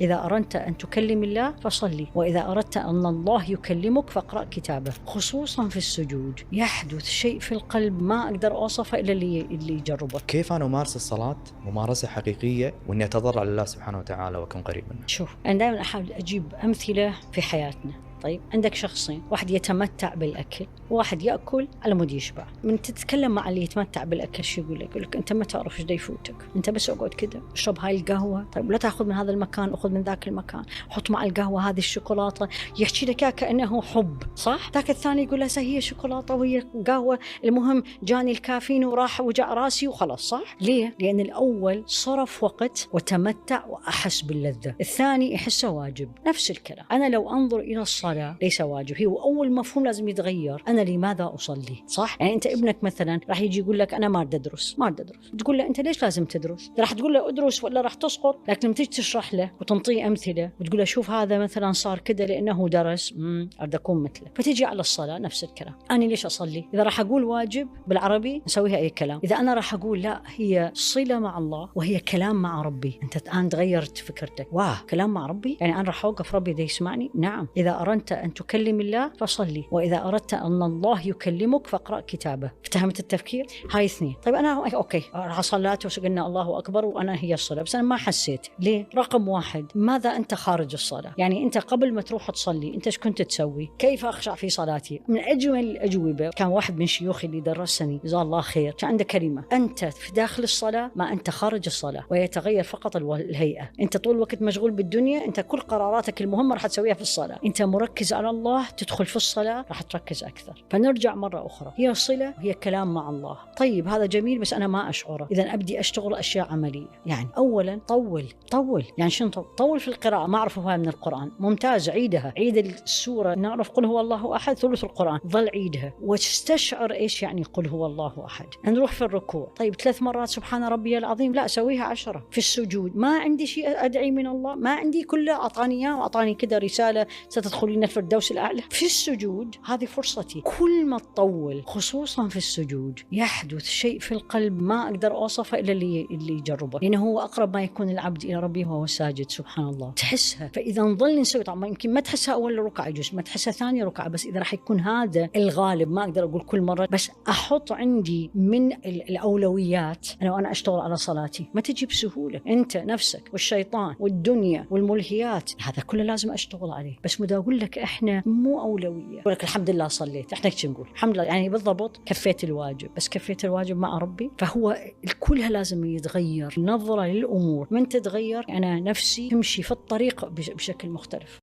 إذا أردت أن تكلم الله فصلي، وإذا أردت أن الله يكلمك فاقرأ كتابه. خصوصا في السجود يحدث شيء في القلب ما أقدر أوصفه إلا اللي يجربه. كيف أنا أمارس الصلاة ممارسة حقيقية وإني أتضرع لله سبحانه وتعالى وأكون قريب منه؟ شوف، أنا دائما أحاول أجيب أمثلة في حياتنا. طيب، عندك شخصين، واحد يتمتع بالأكل وواحد يأكل على مود يشبع. من تتكلم مع اللي يتمتع بالأكل شو يقول لك؟ يقول لك أنت ما تعرف إيش دا يفوتك، أنت بس اقعد كده اشرب هاي القهوة، طيب لا تأخذ من هذا المكان، أخذ من ذاك المكان، حط مع القهوة هذه الشوكولاتة، يحكي لك كأنه حب، صح؟ ذاك الثاني يقول له هي شوكولاتة وهي قهوة، المهم جاني الكافيين وراح وجع راسي وخلاص، صح؟ ليه؟ لأن الأول صرف وقت وتمتع وأحس باللذة، الثاني يحسه واجب. نفس الكلام، أنا لو أنظر إلى الصلاة ليس واجب، هو أول مفهوم لازم يتغير. أنا لماذا أصلي؟ صح؟ يعني أنت ابنك مثلا راح يجي يقول لك أنا ما أدرس، تقول له أنت ليش لازم تدرس؟ راح تقول له أدرس ولا راح تسقط؟ لكن لما تيجي تشرح له وتنطيه أمثلة وتقول له شوف هذا مثلا صار كده لأنه درس، أريد أكون مثله. فتيجي على الصلاة نفس الكلام، أنا ليش أصلي؟ إذا راح أقول واجب بالعربي نسويها أي كلام، إذا أنا راح أقول لا هي صلة مع الله وهي كلام مع ربي، أنت الآن تغيرت فكرتك، كلام مع ربي يعني أنا راح أوقف ربي ده يسمعني؟ نعم. إذا أردت أن تكلم الله فصلي، وإذا أردت أن الله يكلمك فاقرأ كتابه. افتهمت التفكير؟ هاي اثنين. طيب أنا أوكي راح صلات وقلنا الله أكبر وأنا هي الصلاة، بس أنا ما حسيت. ليه؟ رقم واحد، ماذا أنت خارج الصلاة؟ يعني أنت قبل ما تروح تصلي أنت إيش كنت تسوي؟ كيف أخشع في صلاتي؟ من أجمل الأجوبة كان واحد من شيوخي اللي درسني جزاه الله خير، كان عنده كلمة: أنت في داخل الصلاة ما أنت خارج الصلاة، ويتغير فقط الهيئة. أنت طول الوقت مشغول بالدنيا، أنت كل قراراتك المهمة راح تسويها في الصلاة. أنت مركز على الله، تدخل في الصلاة راح تركز أكثر. فنرجع مرة أخرى، هي صلة وهي كلام مع الله. طيب هذا جميل بس أنا ما أشعره، إذا أبدي أشتغل أشياء عملية. يعني أولا طول، يعني شنو طول في القراءة؟ ما أعرفها من القرآن، ممتاز، عيدها، عيد السورة، نعرف قل هو الله أحد ثلث القرآن، ظل عيدها واستشعر إيش يعني قل هو الله أحد. نروح في الركوع، طيب 3 مرات سبحان ربي العظيم، لا سويها 10. في السجود ما عندي شيء أدعي من الله، ما عندي، كله أعطاني إياه وأعطاني كده رسالة ستدخلين الفردوس الأعلى. في السجود هذه فرصتي، كل ما تطول خصوصا في السجود يحدث شيء في القلب ما أقدر أوصفه إلا اللي يجربه، لأنه هو أقرب ما يكون العبد إلى ربه وهو ساجد، سبحان الله تحسها. فإذا نظل نسوي، طبعا يمكن ما تحسها أول ركعة يجوز، ما تحسها ثاني ركعة، بس إذا راح يكون هذا الغالب، ما أقدر أقول كل مرة، بس أحط عندي من الأولويات. أنا أشتغل على صلاتي ما تجي بسهولة، أنت نفسك والشيطان والدنيا والملهيات، هذا كله لازم أشتغل عليه. بس مدى أقول لك إحنا مو أولوية، أقول لك الحمد لله صليت، إحنا كش نقول الحمد لله، يعني بالضبط كفيت الواجب، بس كفيت الواجب مع ربي. فهو كلها لازم يتغير، نظرة للأمور من تتغير أنا نفسي تمشي في الطريق بشكل مختلف.